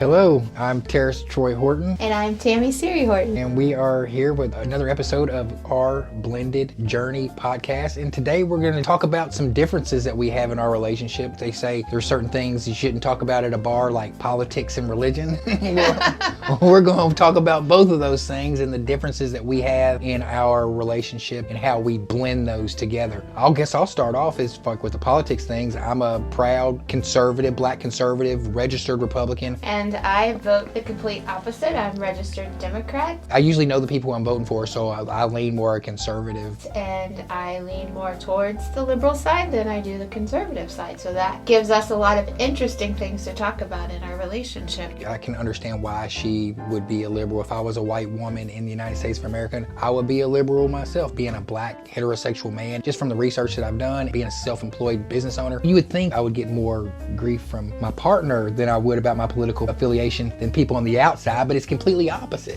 Hello, I'm Tarris Troy Horton. And I'm Tammy Siri Horton. And we are here with another episode of our Blended Journey podcast. And today we're going to talk about some differences that we have in our relationship. They say there's certain things you shouldn't talk about at a bar, like politics and religion. We're going to talk about both of those things and the differences that we have in our relationship and how we blend those together. I guess I'll start off with the politics things. I'm a proud conservative, black conservative, registered Republican. And I vote the complete opposite. I'm registered Democrat. I usually know the people I'm voting for, so I lean more conservative. And I lean more towards the liberal side than I do the conservative side. So that gives us a lot of interesting things to talk about in our relationship. I can understand why she would be a liberal. If I was a white woman in the United States of America, I would be a liberal myself. Being a black heterosexual man, just from the research that I've done, being a self-employed business owner, you would think I would get more grief from my partner than I would about my political affiliation than people on the outside, but it's completely opposite.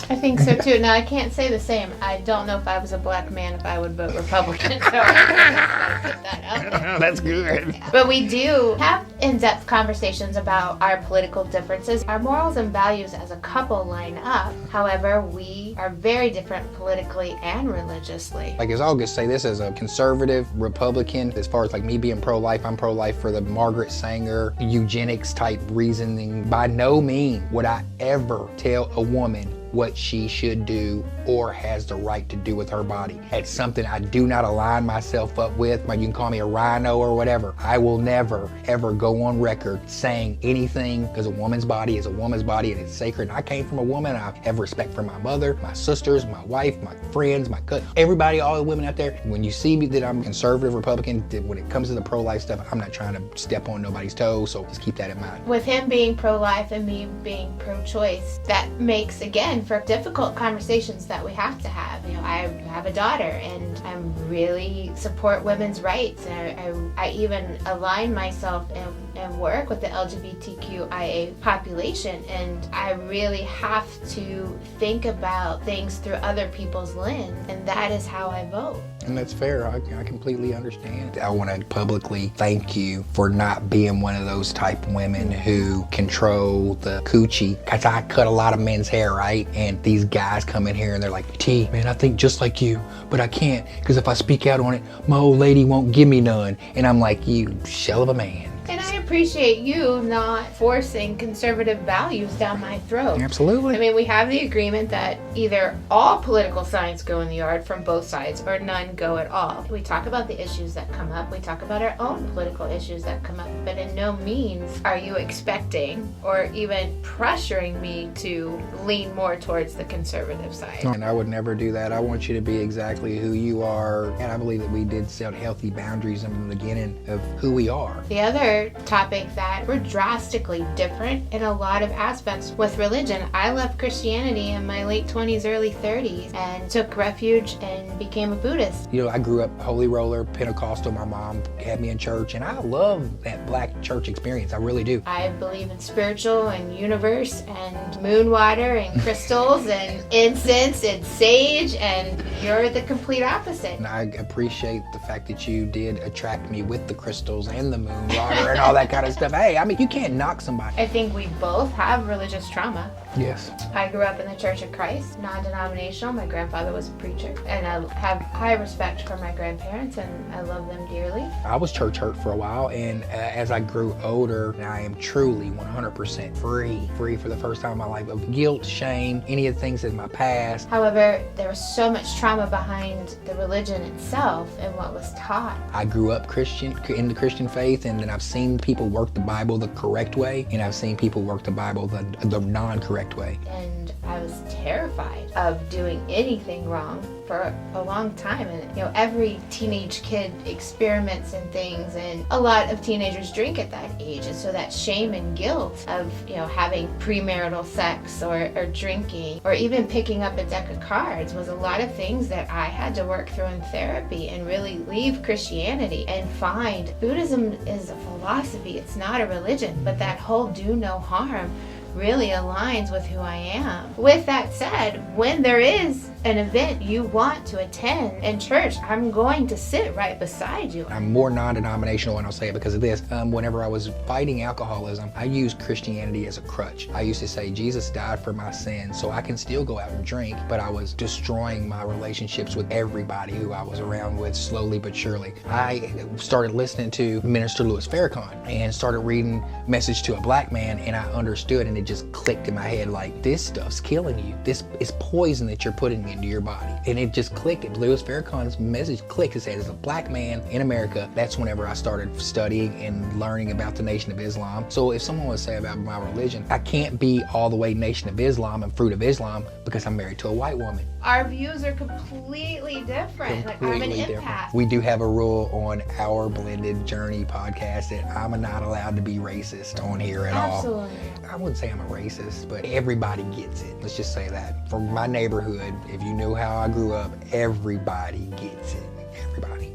I think so too. Now, I can't say the same. I don't know if I was a black man if I would vote Republican, so I just put that out there. That's good. But we do have in-depth conversations about our political differences. Our morals and values as a couple line up. However, we are very different politically and religiously. Like, as I'll just say this as a conservative Republican, as far as like me being pro-life, I'm pro-life for the Margaret Sanger eugenics type reasoning. By no means would I ever tell a woman what she should do or has the right to do with her body. It's something I do not align myself up with. You can call me a rhino or whatever. I will never, ever go on record saying anything, because a woman's body is a woman's body and it's sacred. And I came from a woman. I have respect for my mother, my sisters, my wife, my friends, my cousins, everybody, all the women out there. When you see me that I'm a conservative Republican, when it comes to the pro-life stuff, I'm not trying to step on nobody's toes, so just keep that in mind. With him being pro-life and me being pro-choice, that makes, again, for difficult conversations that we have to have. You know, I have a daughter and I really support women's rights, and I even align myself and work with the LGBTQIA population, and I really have to think about things through other people's lens, and that is how I vote. And that's fair. I completely understand. I want to publicly thank you for not being one of those type of women who control the coochie. Because I cut a lot of men's hair, right? And these guys come in here and they're like, T, man, I think just like you, but I can't, because if I speak out on it, my old lady won't give me none. And I'm like, you shell of a man. And I appreciate you not forcing conservative values down my throat. Absolutely. I mean, we have the agreement that either all political signs go in the yard from both sides or none go at all. We talk about the issues that come up. We talk about our own political issues that come up. But in no means are you expecting or even pressuring me to lean more towards the conservative side. And I would never do that. I want you to be exactly who you are. And I believe that we did set healthy boundaries in the beginning of who we are. The other topic that we're drastically different in a lot of aspects with religion. I left Christianity in my late 20s, early 30s, and took refuge and became a Buddhist. You know, I grew up Holy Roller, Pentecostal. My mom had me in church, and I love that black church experience. I really do. I believe in spiritual and universe and moon water and crystals and incense and sage, and you're the complete opposite. And I appreciate the fact that you did attract me with the crystals and the moon water and all that kind of stuff. Hey, I mean, you can't knock somebody. I think we both have religious trauma. Yes. I grew up in the Church of Christ, non-denominational. My grandfather was a preacher, and I have high respect for my grandparents, and I love them dearly. I was church hurt for a while, and as I grew older, I am truly 100% free for the first time in my life of guilt, shame, any of the things in my past. However, there was so much trauma behind the religion itself and what was taught. I grew up Christian, in the Christian faith, and then I've seen people work the Bible the correct way, and I've seen people work the Bible the non-correct way. And I was terrified of doing anything wrong for a long time. And you know, every teenage kid experiments in things, and a lot of teenagers drink at that age. And so that shame and guilt of, you know, having premarital sex or drinking or even picking up a deck of cards was a lot of things that I had to work through in therapy and really leave Christianity and find Buddhism is a philosophy. It's not a religion, but that whole do no harm really aligns with who I am. With that said, when there is an event you want to attend in church, I'm going to sit right beside you. I'm more non-denominational, and I'll say it because of this. Whenever I was fighting alcoholism, I used Christianity as a crutch. I used to say, Jesus died for my sins, so I can still go out and drink, but I was destroying my relationships with everybody who I was around with slowly but surely. I started listening to Minister Louis Farrakhan and started reading Message to a Black Man, and I understood, and it just clicked in my head like, this stuff's killing you. This is poison that you're putting into your body. And it just clicked. Louis Farrakhan's message clicked. It said, as a black man in America, that's whenever I started studying and learning about the Nation of Islam. So if someone would say about my religion, I can't be all the way Nation of Islam and Fruit of Islam because I'm married to a white woman. Our views are completely different. Like, I'm an empath. We do have a rule on our Blended Journey podcast that I'm not allowed to be racist on here at all. Absolutely. I wouldn't say I'm a racist, but everybody gets it. Let's just say that. From my neighborhood, if you know how I grew up, everybody gets it. Everybody.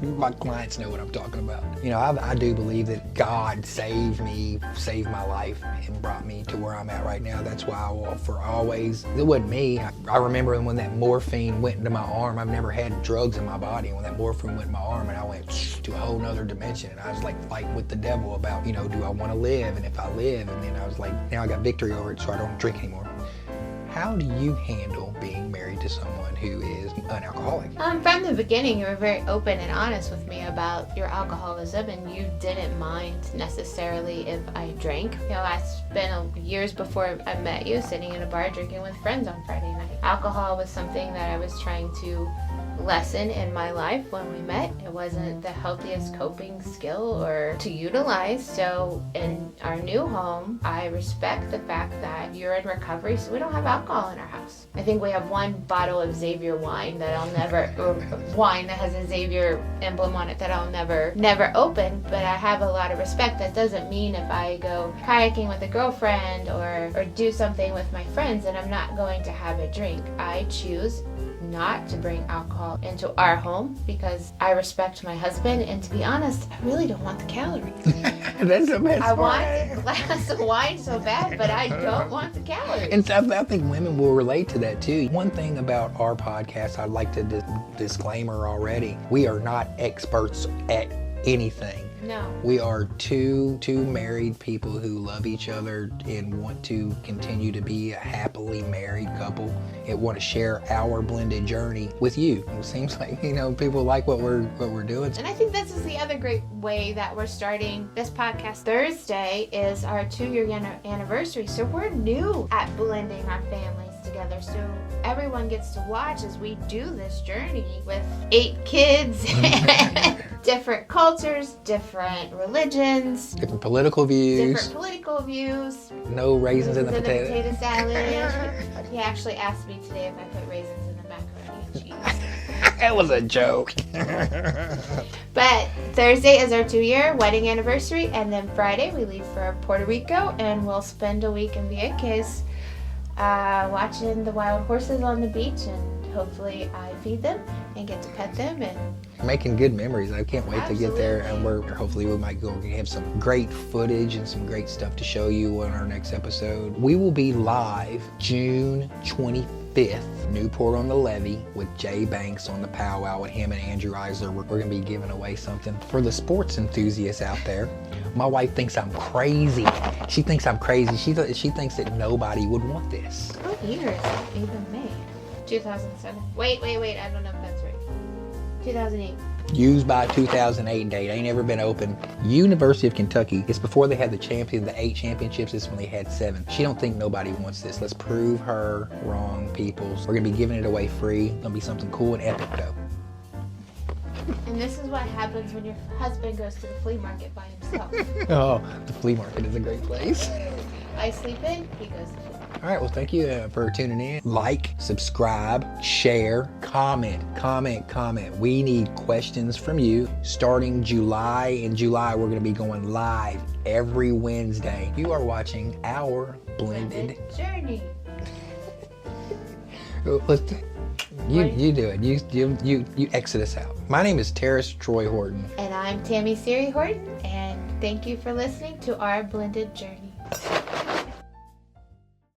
My clients know what I'm talking about. You know, I do believe that God saved me, saved my life, and brought me to where I'm at right now. That's why I will for always. It wasn't me. I remember when that morphine went into my arm. I've never had drugs in my body. When that morphine went in my arm, and I went to a whole nother dimension, and I was like fighting with the devil about, you know, do I want to live? And if I live, and then I was like, now I got victory over it, so I don't drink anymore. How do you handle being married to someone who is an alcoholic? From the beginning, you were very open and honest with me about your alcoholism, and you didn't mind necessarily if I drank. You know, I spent years before I met you sitting in a bar drinking with friends on Friday night. Alcohol was something that I was trying to lesson in my life when we met. It wasn't the healthiest coping skill or to utilize. So in our new home, I respect the fact that you're in recovery, so we don't have alcohol in our house. I think we have one bottle of Xavier wine that I'll never, or wine that has a Xavier emblem on it that I'll never open, but I have a lot of respect. That doesn't mean if I go kayaking with a girlfriend or do something with my friends and I'm not going to have a drink. I choose not to bring alcohol into our home because I respect my husband, and to be honest, I really don't want the calories. That's the best I part. want a glass of wine so bad, but I don't want the calories. And I think women will relate to that too. One thing about our podcast, I'd like to disclaimer already, we are not experts at anything. No. We are two married people who love each other and want to continue to be a happily married couple and want to share our blended journey with you. It seems like, you know, people like what we're doing. And I think this is the other great way that we're starting this podcast. Thursday is our 2-year anniversary, so we're new at blending our families together. So everyone gets to watch as we do this journey with 8 kids, different cultures, different religions, Different political views. No raisins in the potato salad. He actually asked me today if I put raisins in the macaroni and cheese. That was a joke. But Thursday is our 2-year wedding anniversary, and then Friday we leave for Puerto Rico, and we'll spend a week in Vieques watching the wild horses on the beach, and hopefully I feed them and get to pet them and making good memories. I can't wait to get there, and hopefully we might go and have some great footage and some great stuff to show you on our next episode. We will be live June 25th, Newport on the Levee, with Jay Banks on the powwow with him and Andrew Eisler. We're going to be giving away something for the sports enthusiasts out there. My wife thinks I'm crazy. She thinks I'm crazy. She thinks that nobody would want this. What year is it even made? 2007. Wait, I don't know if that's right. 2008. Used by 2008 date. Ain't ever been open. University of Kentucky. It's before they had the 8 championships. This when they had 7. She don't think nobody wants this. Let's prove her wrong, peoples. We're gonna be giving it away free. Gonna be something cool and epic though. And this is what happens when your husband goes to the flea market by himself. Oh, the flea market is a great place. I sleep in, he goes to the flea market. All right, well, thank you for tuning in. Like, subscribe, share, comment. We need questions from you. Starting July, we're going to be going live every Wednesday. You are watching our Blended Journey. You do it. You exit us out. My name is Tarris Troy Horton. And I'm Tammy Siri Horton, and thank you for listening to our Blended Journey.